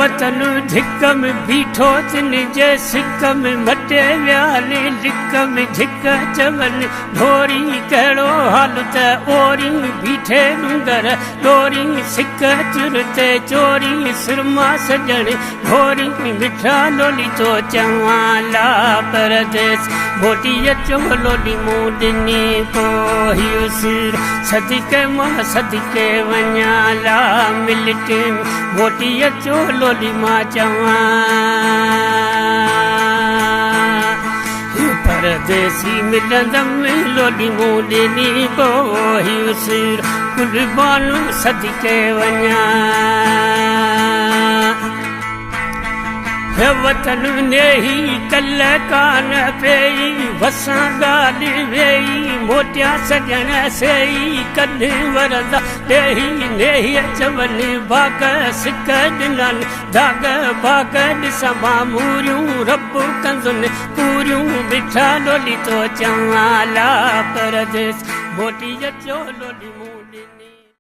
वतन धिक में बीठो तिन जे सिक में मटे व्याले लिक में झिक चवल ढोरी कहिड़ो हाल त ओरी बीठे डूंगर डोरी सिक चुरते चोरी सुरमा सजण घोरी मिठा लोली तो चवां ला परदेस मोटी अचो लोली मूं ॾिनी पोइ उसिर सदिके मां सदिके वञा ला मिलट मोटी अचो लोली मां चवां परदेसी मिलंदम लोली मूं ॾिनी पोइ उसिर कुर्बानू सदिके वञा वतन नेही कल कान पेई वसां ॻाल्हि वेई मोटिया सजण सेई कॾहिं वरंदा ॾेही नेही चवल बाग सिक ॾिननि दाग बाग ॾिसां मामूरियूं रब कंदुनि पूरियूं मिठा लोली तो चवां ला परदेस मोटी अचो लोली मूं ॾिनी